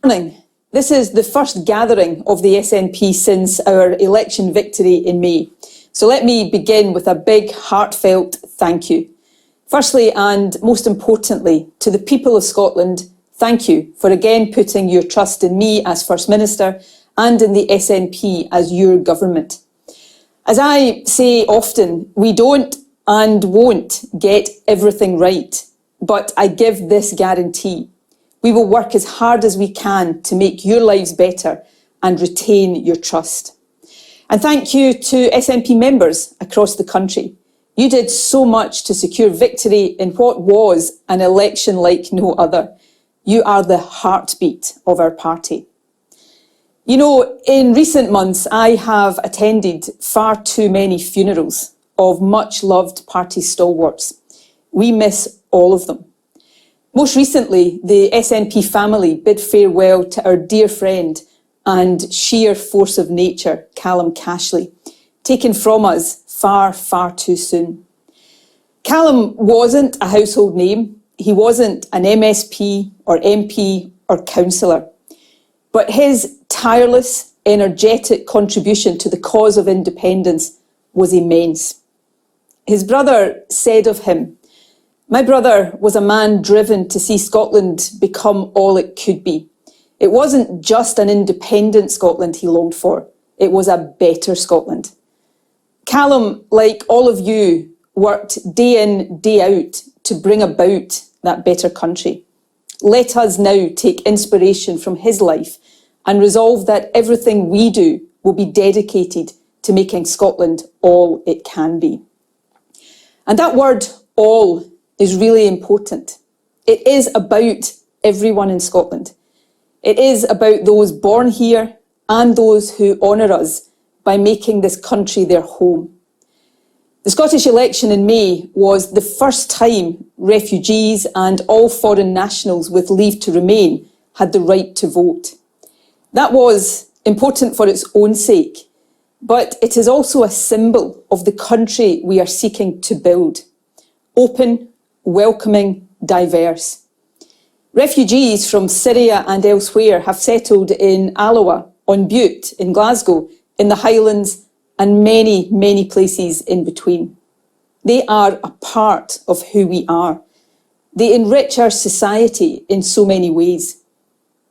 Morning. This is the first gathering of the SNP since our election victory in May. So let me begin with a big, heartfelt thank you. Firstly, and most importantly, to the people of Scotland, thank you for again putting your trust in me as First Minister and in the SNP as your government. As I say often, we don't and won't get everything right, but I give this guarantee. We will work as hard as we can to make your lives better and retain your trust. And thank you to SNP members across the country. You did so much to secure victory in what was an election like no other. You are the heartbeat of our party. You know, in recent months, I have attended far too many funerals of much loved party stalwarts. We miss all of them. Most recently, the SNP family bid farewell to our dear friend and sheer force of nature, Callum Cashley, taken from us far, far too soon. Callum wasn't a household name. He wasn't an MSP or MP or councillor. But his tireless, energetic contribution to the cause of independence was immense. His brother said of him, "My brother was a man driven to see Scotland become all it could be. It wasn't just an independent Scotland he longed for, it was a better Scotland." Callum, like all of you, worked day in, day out to bring about that better country. Let us now take inspiration from his life and resolve that everything we do will be dedicated to making Scotland all it can be. And that word, all, is really important. It is about everyone in Scotland. It is about those born here and those who honour us by making this country their home. The Scottish election in May was the first time refugees and all foreign nationals with leave to remain had the right to vote. That was important for its own sake, but it is also a symbol of the country we are seeking to build. Open, welcoming, diverse. Refugees from Syria and elsewhere have settled in Alloa, on Bute, in Glasgow, in the Highlands, and many, many places in between. They are a part of who we are. They enrich our society in so many ways.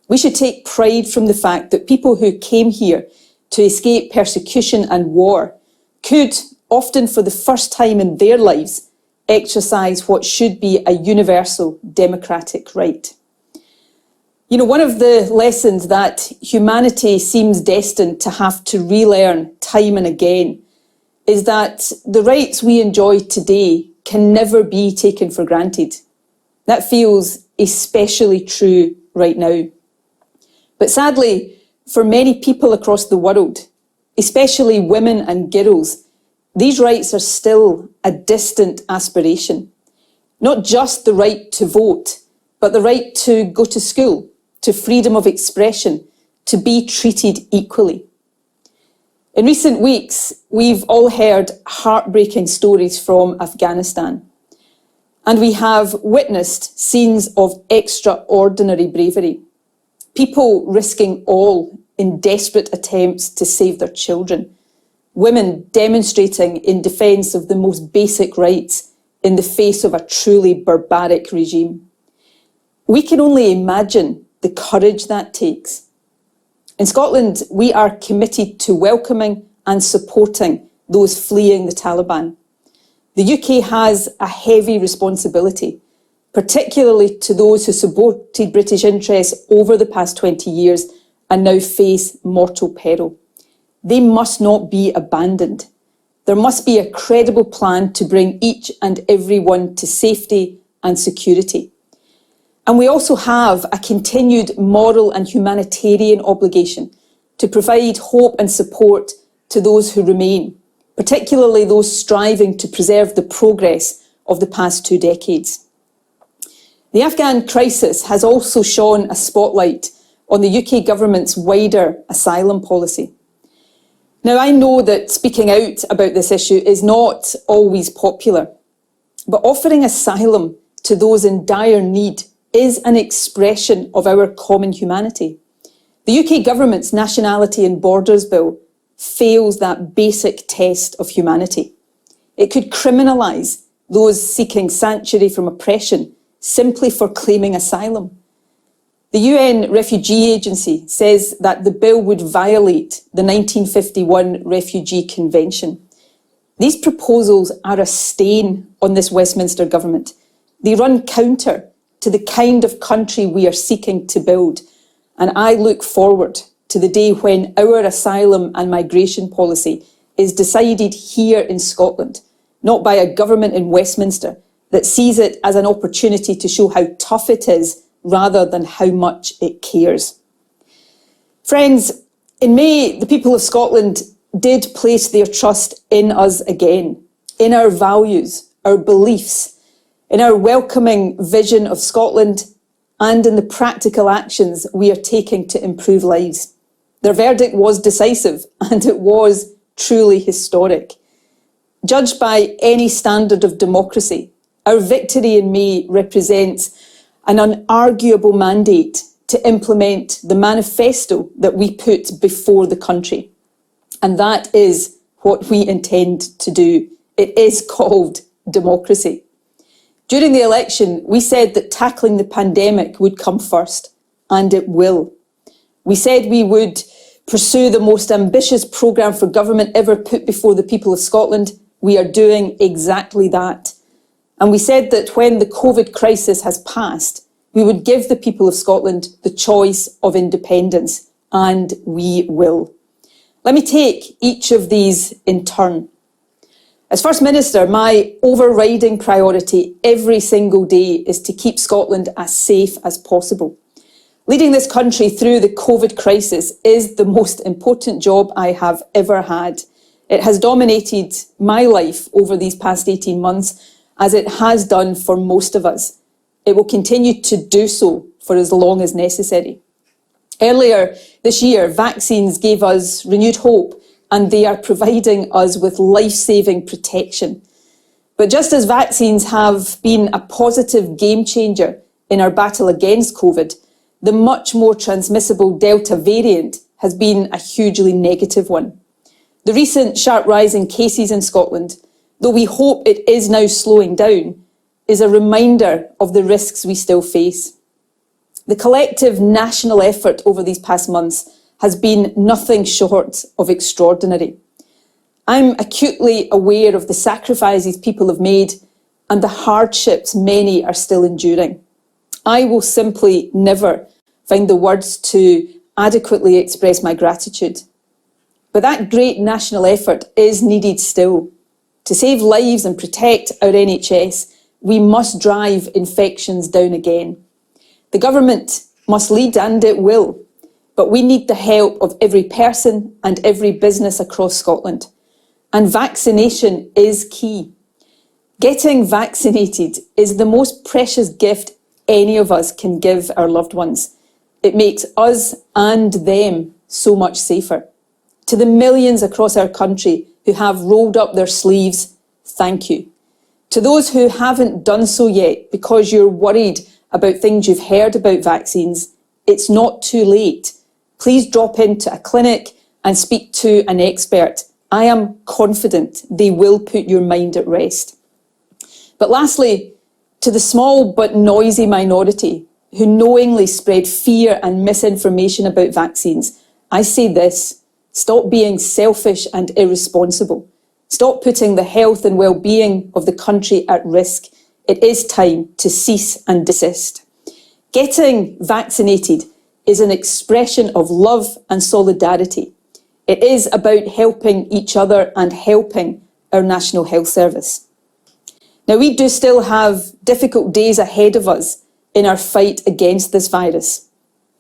We should take pride from the fact that people who came here to escape persecution and war could, often for the first time in their lives, exercise what should be a universal democratic right. You know, one of the lessons that humanity seems destined to have to relearn time and again is that the rights we enjoy today can never be taken for granted. That feels especially true right now. But sadly, for many people across the world, especially women and girls, these rights are still a distant aspiration. Not just the right to vote, but the right to go to school, to freedom of expression, to be treated equally. In recent weeks, we've all heard heartbreaking stories from Afghanistan, and we have witnessed scenes of extraordinary bravery. People risking all in desperate attempts to save their children. Women demonstrating in defence of the most basic rights in the face of a truly barbaric regime. We can only imagine the courage that takes. In Scotland, we are committed to welcoming and supporting those fleeing the Taliban. The UK has a heavy responsibility, particularly to those who supported British interests over the past 20 years and now face mortal peril. They must not be abandoned. There must be a credible plan to bring each and every one to safety and security. And we also have a continued moral and humanitarian obligation to provide hope and support to those who remain, particularly those striving to preserve the progress of the past 2 decades. The Afghan crisis has also shone a spotlight on the UK government's wider asylum policy. Now, I know that speaking out about this issue is not always popular, but offering asylum to those in dire need is an expression of our common humanity. The UK government's Nationality and Borders Bill fails that basic test of humanity. It could criminalise those seeking sanctuary from oppression simply for claiming asylum. The UN Refugee Agency says that the bill would violate the 1951 Refugee Convention. These proposals are a stain on this Westminster government. They run counter to the kind of country we are seeking to build. And I look forward to the day when our asylum and migration policy is decided here in Scotland, not by a government in Westminster that sees it as an opportunity to show how tough it is rather than how much it cares. Friends, in May, the people of Scotland did place their trust in us again, in our values, our beliefs, in our welcoming vision of Scotland, and in the practical actions we are taking to improve lives. Their verdict was decisive, and it was truly historic. Judged by any standard of democracy, our victory in May represents an unarguable mandate to implement the manifesto that we put before the country. And that is what we intend to do. It is called democracy. During the election, we said that tackling the pandemic would come first, and it will. We said we would pursue the most ambitious programme for government ever put before the people of Scotland. We are doing exactly that. And we said that when the COVID crisis has passed, we would give the people of Scotland the choice of independence, and we will. Let me take each of these in turn. As First Minister, my overriding priority every single day is to keep Scotland as safe as possible. Leading this country through the COVID crisis is the most important job I have ever had. It has dominated my life over these past 18 months, as it has done for most of us. It will continue to do so for as long as necessary. Earlier this year, vaccines gave us renewed hope, and they are providing us with life-saving protection. But just as vaccines have been a positive game changer in our battle against COVID, the much more transmissible Delta variant has been a hugely negative one. The recent sharp rise in cases in Scotland, though we hope it is now slowing down, is a reminder of the risks we still face. The collective national effort over these past months has been nothing short of extraordinary. I'm acutely aware of the sacrifices people have made and the hardships many are still enduring. I will simply never find the words to adequately express my gratitude. But that great national effort is needed still. To save lives and protect our NHS, we must drive infections down again. The government must lead, and it will, but we need the help of every person and every business across Scotland. And vaccination is key. Getting vaccinated is the most precious gift any of us can give our loved ones. It makes us and them so much safer. To the millions across our country who have rolled up their sleeves, thank you. To those who haven't done so yet because you're worried about things you've heard about vaccines, it's not too late. Please drop into a clinic and speak to an expert. I am confident they will put your mind at rest. But lastly, to the small but noisy minority who knowingly spread fear and misinformation about vaccines, I say this: stop being selfish and irresponsible. Stop putting the health and well-being of the country at risk. It is time to cease and desist. Getting vaccinated is an expression of love and solidarity. It is about helping each other and helping our National Health Service. Now, we do still have difficult days ahead of us in our fight against this virus.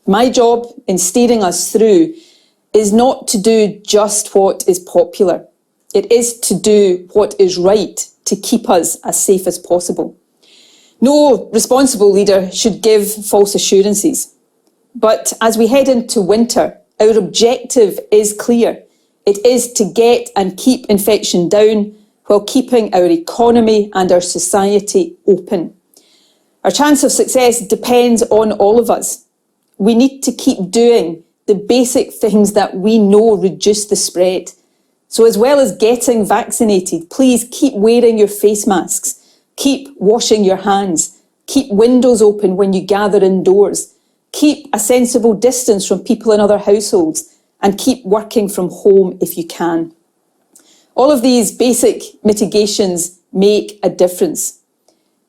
My job in steering us through is not to do just what is popular. It is to do what is right to keep us as safe as possible. No responsible leader should give false assurances. But as we head into winter, our objective is clear. It is to get and keep infection down while keeping our economy and our society open. Our chance of success depends on all of us. We need to keep doing the basic things that we know reduce the spread. So as well as getting vaccinated, please keep wearing your face masks, keep washing your hands, keep windows open when you gather indoors, keep a sensible distance from people in other households, and keep working from home if you can. All of these basic mitigations make a difference.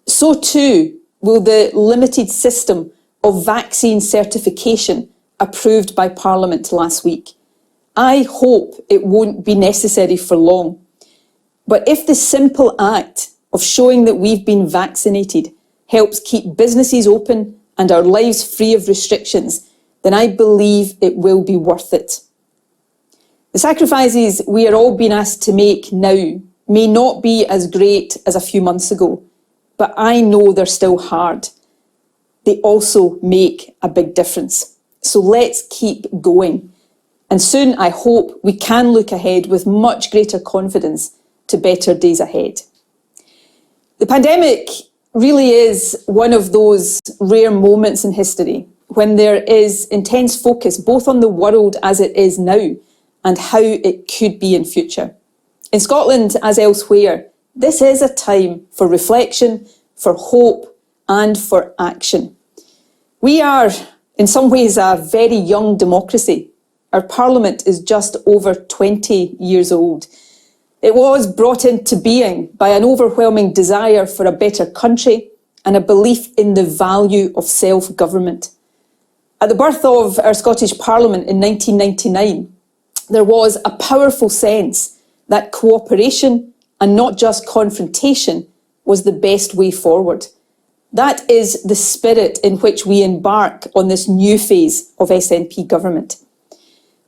So too will the limited system of vaccine certification approved by Parliament last week. I hope it won't be necessary for long. But if the simple act of showing that we've been vaccinated helps keep businesses open and our lives free of restrictions, then I believe it will be worth it. The sacrifices we are all being asked to make now may not be as great as a few months ago, but I know they're still hard. They also make a big difference. So let's keep going. And soon, I hope, we can look ahead with much greater confidence to better days ahead. The pandemic really is one of those rare moments in history when there is intense focus both on the world as it is now and how it could be in future. In Scotland, as elsewhere, this is a time for reflection, for hope, and for action. We are, in some ways, a very young democracy. Our Parliament is just over 20 years old. It was brought into being by an overwhelming desire for a better country and a belief in the value of self-government. At the birth of our Scottish Parliament in 1999, there was a powerful sense that cooperation and not just confrontation was the best way forward. That is the spirit in which we embark on this new phase of SNP government.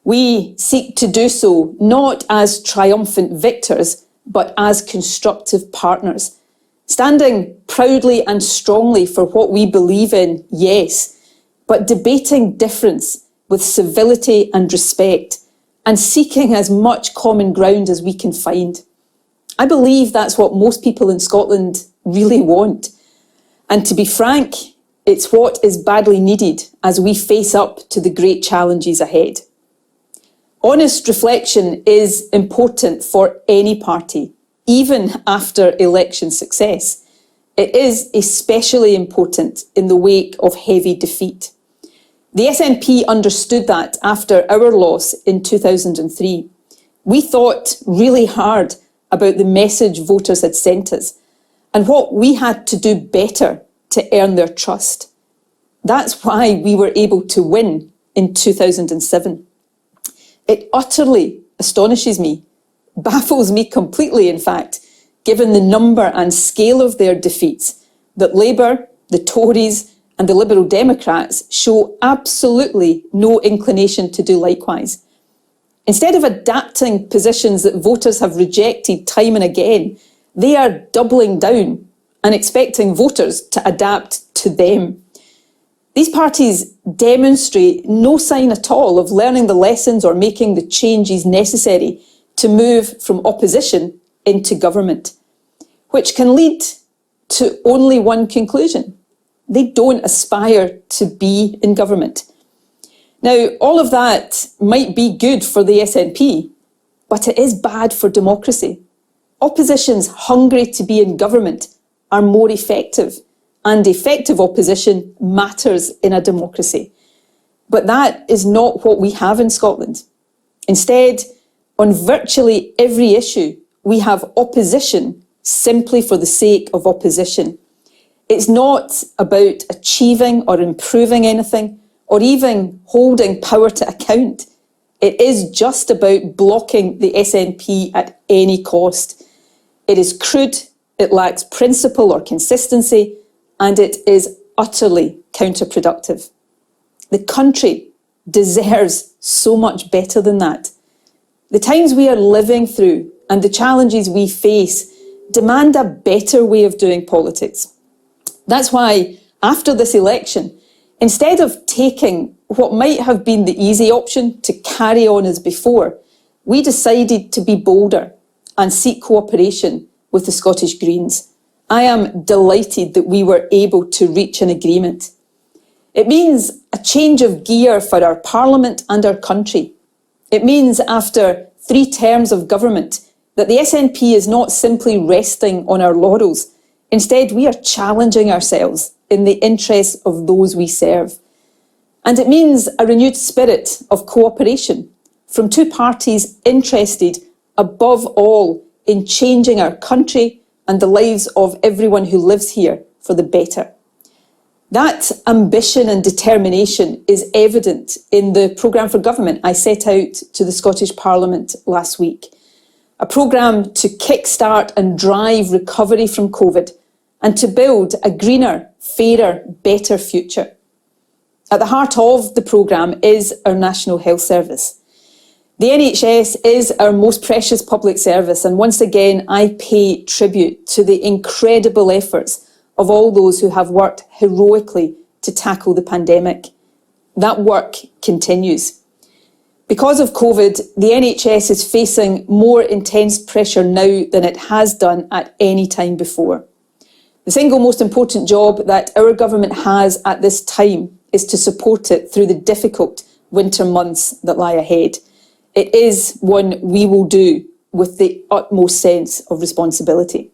We seek to do so not as triumphant victors, but as constructive partners, standing proudly and strongly for what we believe in, yes, but debating difference with civility and respect, and seeking as much common ground as we can find. I believe that's what most people in Scotland really want. And to be frank, it's what is badly needed as we face up to the great challenges ahead. Honest reflection is important for any party, even after election success. It is especially important in the wake of heavy defeat. The SNP understood that after our loss in 2003. We thought really hard about the message voters had sent us and what we had to do better to earn their trust. That's why we were able to win in 2007. It utterly astonishes me, baffles me completely, in fact, given the number and scale of their defeats, that Labour, the Tories and the Liberal Democrats show absolutely no inclination to do likewise. Instead of adapting positions that voters have rejected time and again, they are doubling down and expecting voters to adapt to them. These parties demonstrate no sign at all of learning the lessons or making the changes necessary to move from opposition into government, which can lead to only one conclusion. They don't aspire to be in government. Now, all of that might be good for the SNP, but it is bad for democracy. Oppositions hungry to be in government are more effective, and effective opposition matters in a democracy. But that is not what we have in Scotland. Instead, on virtually every issue, we have opposition simply for the sake of opposition. It's not about achieving or improving anything, or even holding power to account. It is just about blocking the SNP at any cost. It is crude, it lacks principle or consistency, and it is utterly counterproductive. The country deserves so much better than that. The times we are living through and the challenges we face demand a better way of doing politics. That's why, after this election, instead of taking what might have been the easy option to carry on as before, we decided to be bolder and seek cooperation with the Scottish Greens. I am delighted that we were able to reach an agreement. It means a change of gear for our Parliament and our country. It means, after 3 terms of government, that the SNP is not simply resting on our laurels. Instead, we are challenging ourselves in the interests of those we serve. And it means a renewed spirit of cooperation from 2 parties interested, above all, in changing our country and the lives of everyone who lives here for the better. That ambition and determination is evident in the programme for government I set out to the Scottish Parliament last week. A programme to kickstart and drive recovery from COVID and to build a greener, fairer, better future. At the heart of the programme is our National Health Service. The NHS is our most precious public service, and once again I pay tribute to the incredible efforts of all those who have worked heroically to tackle the pandemic. That work continues. Because of COVID, the NHS is facing more intense pressure now than it has done at any time before. The single most important job that our government has at this time is to support it through the difficult winter months that lie ahead. It is one we will do with the utmost sense of responsibility.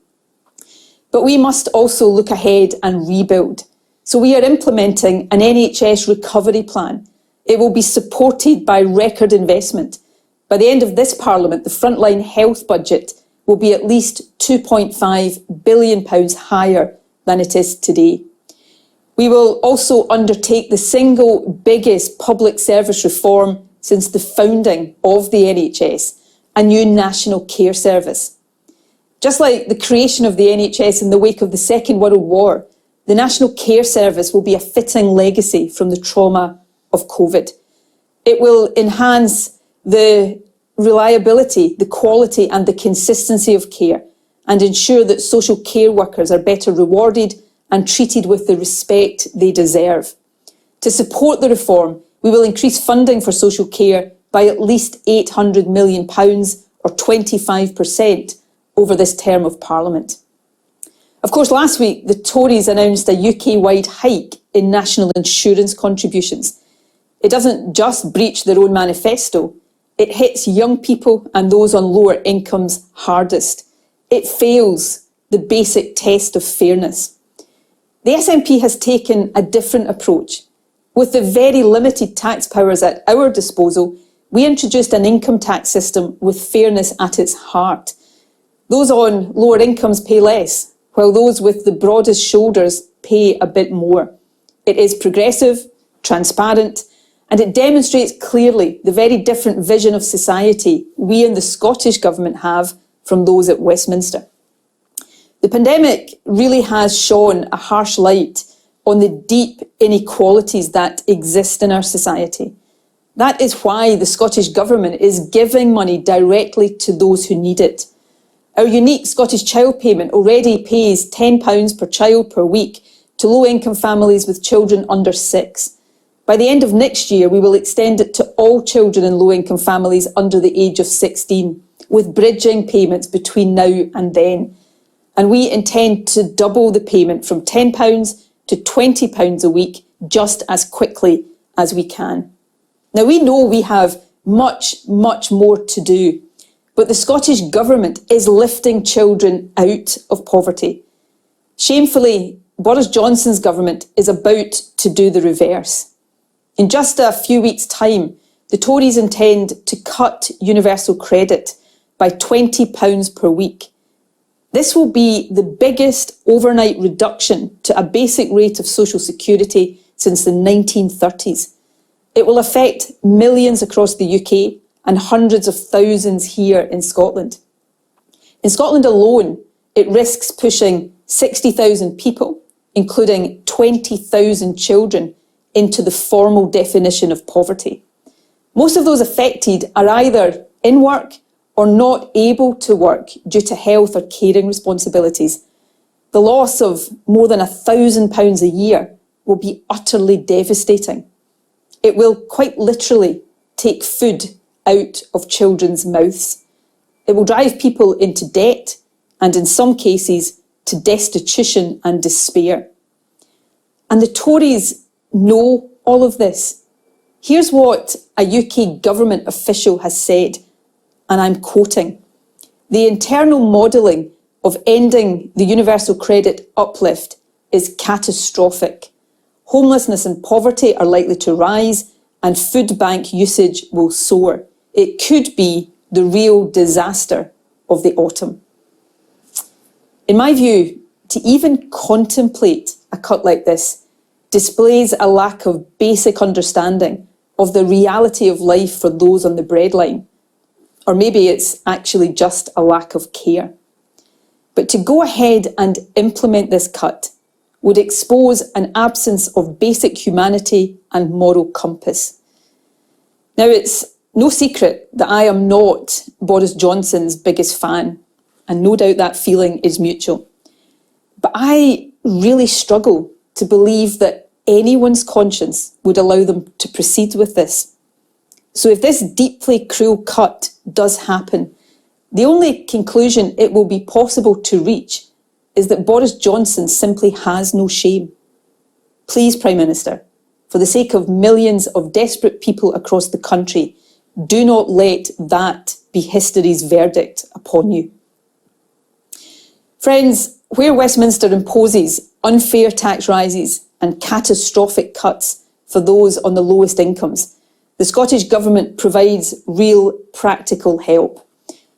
But we must also look ahead and rebuild. So we are implementing an NHS recovery plan. It will be supported by record investment. By the end of this Parliament, the frontline health budget will be at least £2.5 billion higher than it is today. We will also undertake the single biggest public service reform since the founding of the NHS, a new national care service. Just like the creation of the NHS in the wake of the Second World War, the National Care Service will be a fitting legacy from the trauma of COVID. It will enhance the reliability, the quality and the consistency of care and ensure that social care workers are better rewarded and treated with the respect they deserve. To support the reform, we will increase funding for social care by at least £800 million, or 25%, over this term of Parliament. Of course, last week, the Tories announced a UK-wide hike in national insurance contributions. It doesn't just breach their own manifesto, it hits young people and those on lower incomes hardest. It fails the basic test of fairness. The SNP has taken a different approach. With the very limited tax powers at our disposal, we introduced an income tax system with fairness at its heart. Those on lower incomes pay less, while those with the broadest shoulders pay a bit more. It is progressive, transparent, and it demonstrates clearly the very different vision of society we in the Scottish Government have from those at Westminster. The pandemic really has shone a harsh light on the deep inequalities that exist in our society. That is why the Scottish Government is giving money directly to those who need it. Our unique Scottish Child Payment already pays £10 per child per week to low-income families with children under 6. By the end of next year, we will extend it to all children in low-income families under the age of 16, with bridging payments between now and then. And we intend to double the payment from £10 to £20 a week just as quickly as we can. Now, we know we have much more to do, but the Scottish Government is lifting children out of poverty. Shamefully, Boris Johnson's government is about to do the reverse. In just a few weeks' time, the Tories intend to cut universal credit by £20 per week. This will be the biggest overnight reduction to a basic rate of social security since the 1930s. It will affect millions across the UK and hundreds of thousands here in Scotland. In Scotland alone, it risks pushing 60,000 people, including 20,000 children, into the formal definition of poverty. Most of those affected are either in work or not able to work due to health or caring responsibilities. The loss of more than £1,000 a year will be utterly devastating. It will quite literally take food out of children's mouths. It will drive people into debt and, in some cases, to destitution and despair. And the Tories know all of this? Here's what a UK government official has said, and I'm quoting: "The internal modelling of ending the universal credit uplift is catastrophic. Homelessness and poverty are likely to rise, and food bank usage will soar. It could be the real disaster of the autumn." In my view, to even contemplate a cut like this displays a lack of basic understanding of the reality of life for those on the breadline. Or maybe it's actually just a lack of care. But to go ahead and implement this cut would expose an absence of basic humanity and moral compass. Now, it's no secret that I am not Boris Johnson's biggest fan, and no doubt that feeling is mutual. But I really struggle to believe that anyone's conscience would allow them to proceed with this. So if this deeply cruel cut does happen, the only conclusion it will be possible to reach is that Boris Johnson simply has no shame. Please, Prime Minister, for the sake of millions of desperate people across the country, do not let that be history's verdict upon you. Friends, where Westminster imposes unfair tax rises and catastrophic cuts for those on the lowest incomes, the Scottish Government provides real practical help.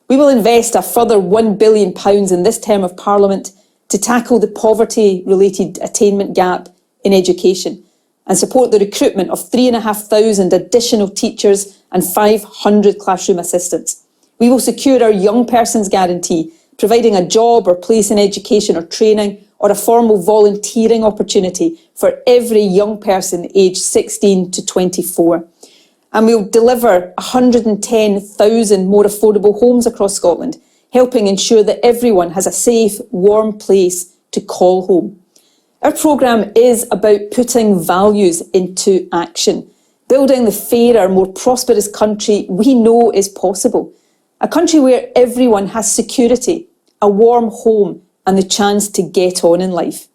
We will invest a further £1 billion in this term of Parliament to tackle the poverty-related attainment gap in education and support the recruitment of 3,500 additional teachers and 500 classroom assistants. We will secure our young persons guarantee, providing a job or place in education or training or a formal volunteering opportunity for every young person aged 16 to 24. And we'll deliver 110,000 more affordable homes across Scotland, helping ensure that everyone has a safe, warm place to call home. Our programme is about putting values into action, building the fairer, more prosperous country we know is possible. A country where everyone has security, a warm home and the chance to get on in life.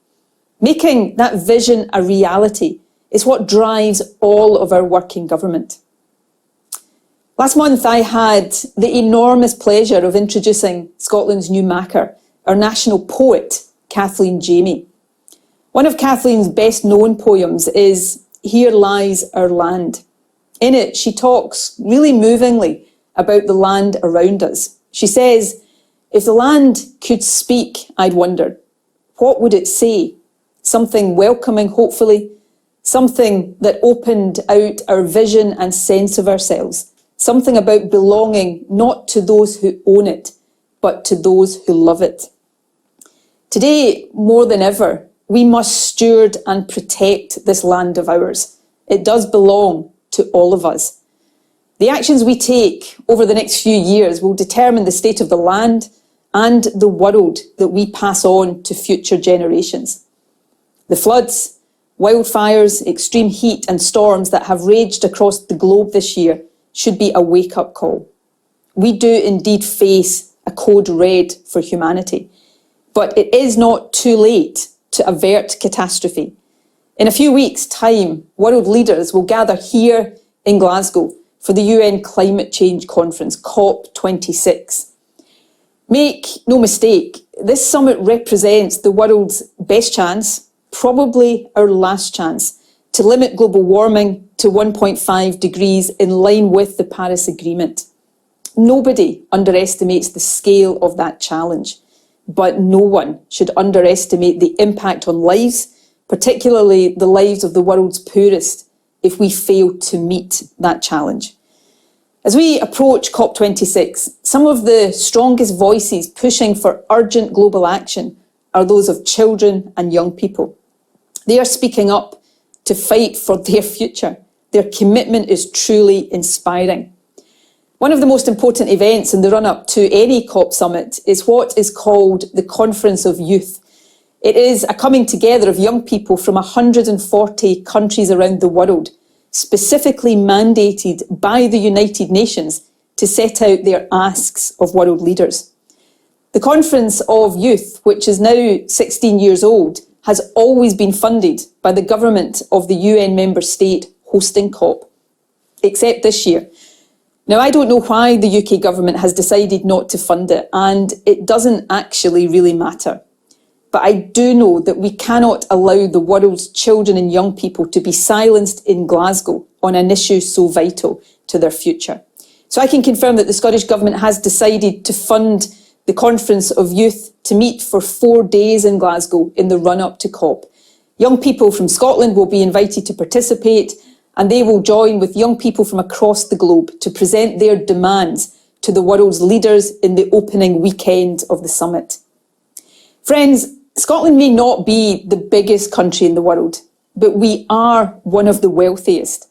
Making that vision a reality is what drives all of our work in government. Last month I had the enormous pleasure of introducing Scotland's new Macker, our national poet, Kathleen Jamie. One of Kathleen's best known poems is Here Lies Our Land. In it, she talks really movingly about the land around us. She says, "If the land could speak, I'd wonder, what would it say? Something welcoming, hopefully, something that opened out our vision and sense of ourselves, something about belonging not to those who own it, but to those who love it." Today, more than ever, we must steward and protect this land of ours. It does belong to all of us. The actions we take over the next few years will determine the state of the land and the world that we pass on to future generations. The floods, wildfires, extreme heat and storms that have raged across the globe this year should be a wake-up call. We do indeed face a code red for humanity, but it is not too late to avert catastrophe. In a few weeks' time, world leaders will gather here in Glasgow for the UN Climate Change Conference, COP26. Make no mistake, this summit represents the world's best chance, probably our last chance, to limit global warming to 1.5 degrees in line with the Paris Agreement. Nobody underestimates the scale of that challenge, but no one should underestimate the impact on lives, particularly the lives of the world's poorest, if we fail to meet that challenge. As we approach COP26, some of the strongest voices pushing for urgent global action are those of children and young people. They are speaking up to fight for their future. Their commitment is truly inspiring. One of the most important events in the run-up to any COP summit is what is called the Conference of Youth. It is a coming together of young people from 140 countries around the world, specifically mandated by the United Nations to set out their asks of world leaders. The Conference of Youth, which is now 16 years old, has always been funded by the government of the UN member state hosting COP, except this year. Now, I don't know why the UK government has decided not to fund it, and it doesn't actually really matter. But I do know that we cannot allow the world's children and young people to be silenced in Glasgow on an issue so vital to their future. So I can confirm that the Scottish Government has decided to fund the Conference of Youth to meet for 4 days in Glasgow in the run-up to COP. Young people from Scotland will be invited to participate, and they will join with young people from across the globe to present their demands to the world's leaders in the opening weekend of the summit. Friends, Scotland may not be the biggest country in the world, but we are one of the wealthiest.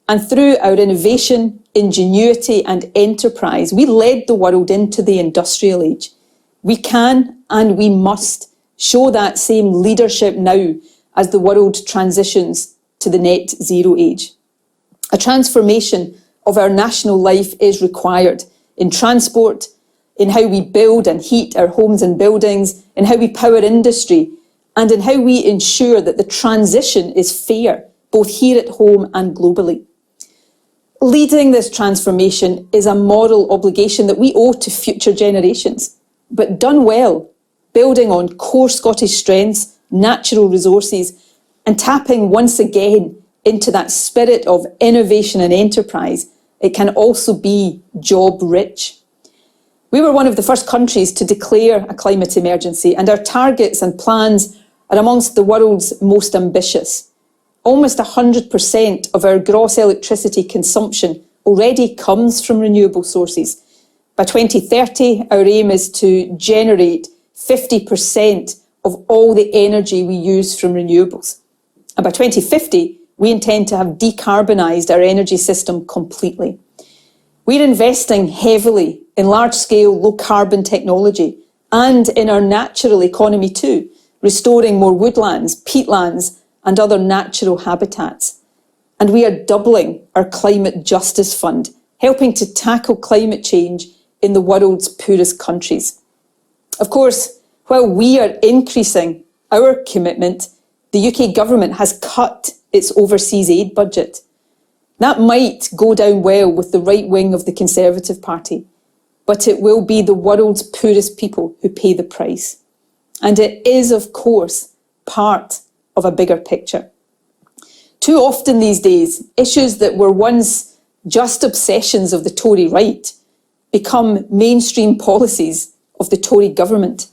And through our innovation, ingenuity and enterprise, we led the world into the industrial age. We can and we must show that same leadership now as the world transitions to the net zero age. A transformation of our national life is required in transport, in how we build and heat our homes and buildings, in how we power industry, and in how we ensure that the transition is fair, both here at home and globally. Leading this transformation is a moral obligation that we owe to future generations, but done well, building on core Scottish strengths, natural resources, and tapping once again into that spirit of innovation and enterprise, it can also be job-rich. We were one of the first countries to declare a climate emergency, and our targets and plans are amongst the world's most ambitious. Almost 100% of our gross electricity consumption already comes from renewable sources. By 2030, our aim is to generate 50% of all the energy we use from renewables. And by 2050, we intend to have decarbonised our energy system completely. We're investing heavily in large-scale low-carbon technology and in our natural economy too, restoring more woodlands, peatlands and other natural habitats. And we are doubling our Climate Justice Fund, helping to tackle climate change in the world's poorest countries. Of course, while we are increasing our commitment, the UK government has cut its overseas aid budget. That might go down well with the right wing of the Conservative Party, but it will be the world's poorest people who pay the price. And it is, of course, part of a bigger picture. Too often these days, issues that were once just obsessions of the Tory right become mainstream policies of the Tory government.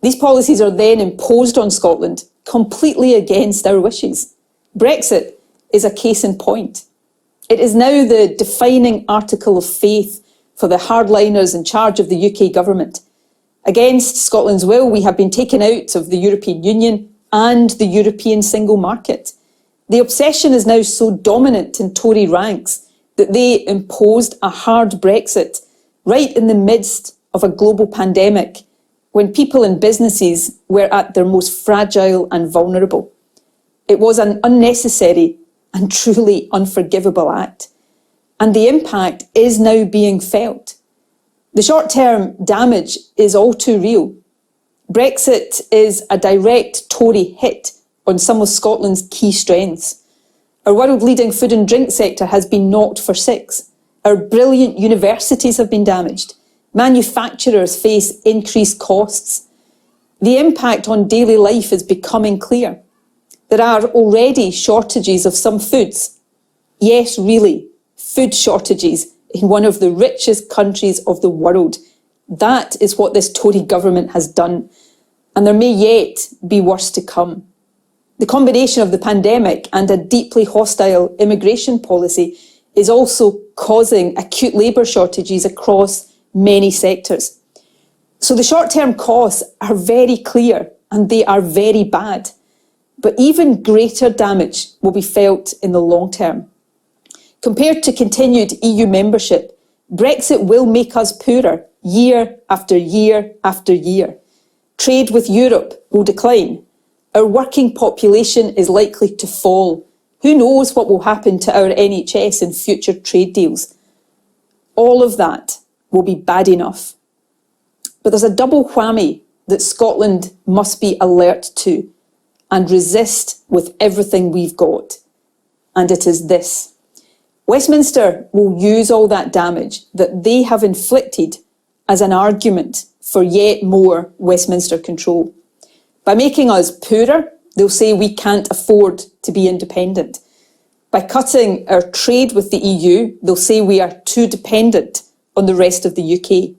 These policies are then imposed on Scotland, completely against our wishes. Brexit is a case in point. It is now the defining article of faith for the hardliners in charge of the UK government. Against Scotland's will, we have been taken out of the European Union and the European single market. The obsession is now so dominant in Tory ranks that they imposed a hard Brexit right in the midst of a global pandemic, when people and businesses were at their most fragile and vulnerable. It was an unnecessary and truly unforgivable act. And the impact is now being felt. The short-term damage is all too real. Brexit is a direct Tory hit on some of Scotland's key strengths. Our world-leading food and drink sector has been knocked for six. Our brilliant universities have been damaged. Manufacturers face increased costs. The impact on daily life is becoming clear. There are already shortages of some foods. Yes, really, food shortages in one of the richest countries of the world. That is what this Tory government has done, and there may yet be worse to come. The combination of the pandemic and a deeply hostile immigration policy is also causing acute labour shortages across many sectors. So the short-term costs are very clear and they are very bad, but even greater damage will be felt in the long term. Compared to continued EU membership, Brexit will make us poorer year after year after year. Trade with Europe will decline. Our working population is likely to fall. Who knows what will happen to our NHS in future trade deals? All of that will be bad enough. But there's a double whammy that Scotland must be alert to. and resist with everything we've got. And it is this: Westminster will use all that damage that they have inflicted as an argument for yet more Westminster control. By making us poorer, they'll say we can't afford to be independent. By cutting our trade with the EU, they'll say we are too dependent on the rest of the UK.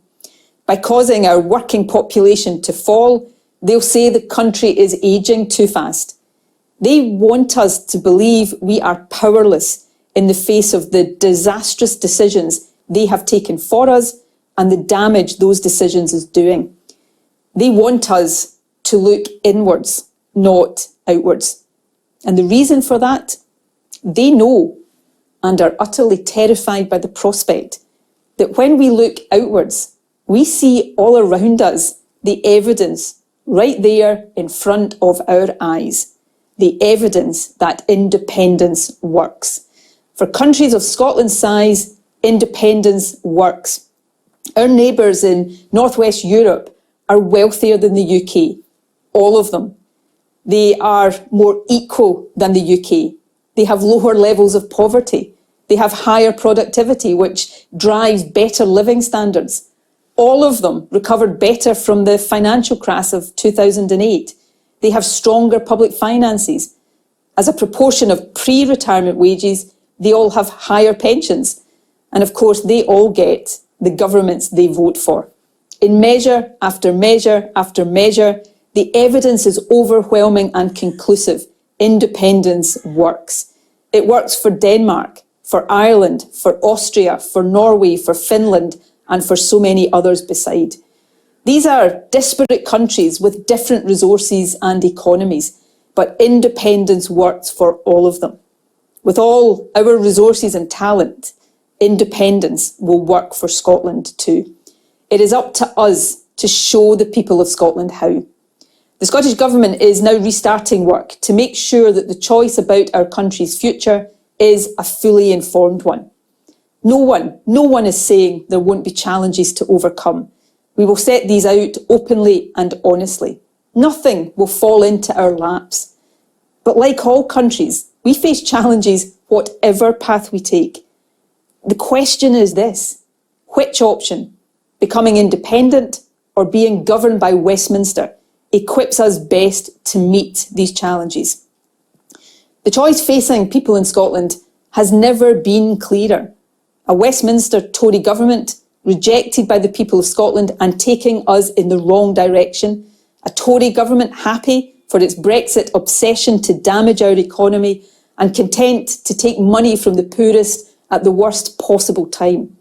By causing our working population to fall, they'll say the country is ageing too fast. They want us to believe we are powerless in the face of the disastrous decisions they have taken for us and the damage those decisions is doing. They want us to look inwards, not outwards. And the reason for that? They know and are utterly terrified by the prospect that when we look outwards, we see all around us the evidence right there in front of our eyes, the evidence that independence works. For countries of Scotland's size, independence works. Our neighbours in Northwest Europe are wealthier than the UK, all of them. They are more equal than the UK. They have lower levels of poverty. They have higher productivity, which drives better living standards. All of them recovered better from the financial crash of 2008. They have stronger public finances. As a proportion of pre-retirement wages, they all have higher pensions. And of course, they all get the governments they vote for. In measure after measure after measure, the evidence is overwhelming and conclusive. Independence works. It works for Denmark, for Ireland, for Austria, for Norway, for Finland, and for so many others beside. These are disparate countries with different resources and economies, but independence works for all of them. With all our resources and talent, independence will work for Scotland too. It is up to us to show the people of Scotland how. The Scottish Government is now restarting work to make sure that the choice about our country's future is a fully informed one. No one is saying there won't be challenges to overcome. We will set these out openly and honestly. Nothing will fall into our laps. But like all countries, we face challenges whatever path we take. The question is this: which option, becoming independent or being governed by Westminster, equips us best to meet these challenges? The choice facing people in Scotland has never been clearer. A Westminster Tory government rejected by the people of Scotland and taking us in the wrong direction. A Tory government happy for its Brexit obsession to damage our economy and content to take money from the poorest at the worst possible time.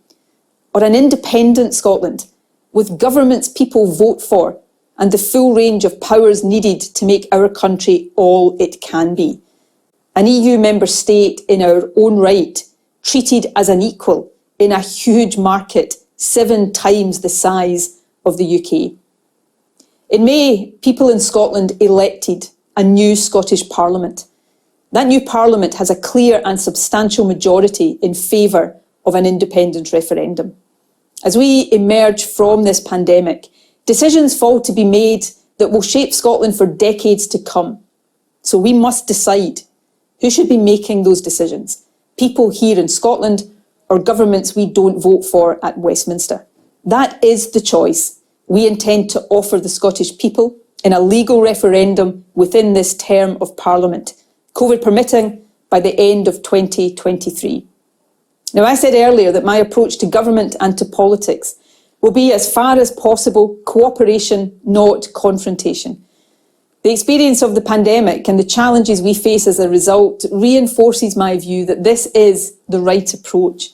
Or an independent Scotland with governments people vote for and the full range of powers needed to make our country all it can be. An EU member state in our own right, treated as an equal in a huge market 7 times the size of the UK. In May, people in Scotland elected a new Scottish Parliament. That new Parliament has a clear and substantial majority in favour of an independence referendum. As we emerge from this pandemic, decisions fall to be made that will shape Scotland for decades to come. So we must decide who should be making those decisions: people here in Scotland or governments we don't vote for at Westminster. That is the choice we intend to offer the Scottish people in a legal referendum within this term of Parliament, COVID permitting, by the end of 2023. Now, I said earlier that my approach to government and to politics will be, as far as possible, cooperation, not confrontation. The experience of the pandemic and the challenges we face as a result reinforces my view that this is the right approach.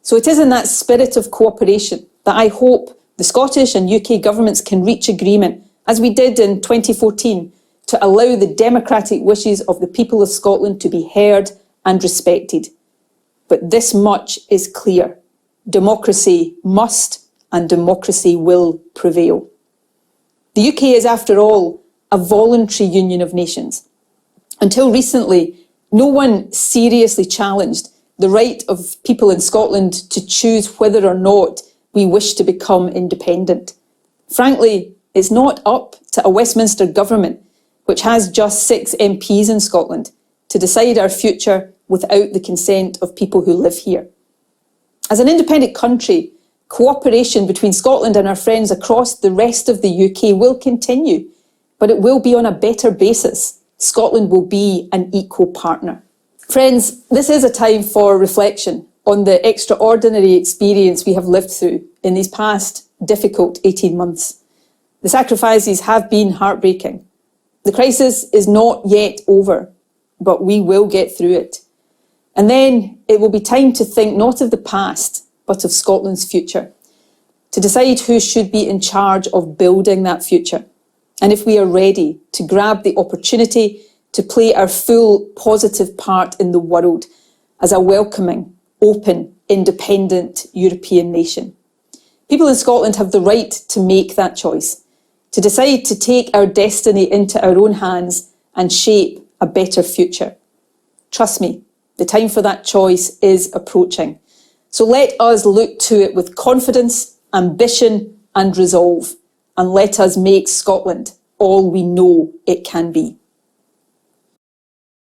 So it is in that spirit of cooperation that I hope the Scottish and UK governments can reach agreement, as we did in 2014, to allow the democratic wishes of the people of Scotland to be heard and respected. But this much is clear: democracy must and democracy will prevail. The UK is, after all, a voluntary union of nations. Until recently, no one seriously challenged the right of people in Scotland to choose whether or not we wish to become independent. Frankly, it's not up to a Westminster government which has just 6 MPs in Scotland, to decide our future without the consent of people who live here. As an independent country, cooperation between Scotland and our friends across the rest of the UK will continue, but it will be on a better basis. Scotland will be an equal partner. Friends, this is a time for reflection on the extraordinary experience we have lived through in these past difficult 18 months. The sacrifices have been heartbreaking. The crisis is not yet over, but we will get through it. And then it will be time to think not of the past, but of Scotland's future, to decide who should be in charge of building that future, and if we are ready to grab the opportunity to play our full positive part in the world as a welcoming, open, independent European nation. People in Scotland have the right to make that choice, to decide to take our destiny into our own hands and shape a better future. Trust me, the time for that choice is approaching. So let us look to it with confidence, ambition and resolve, and let us make Scotland all we know it can be.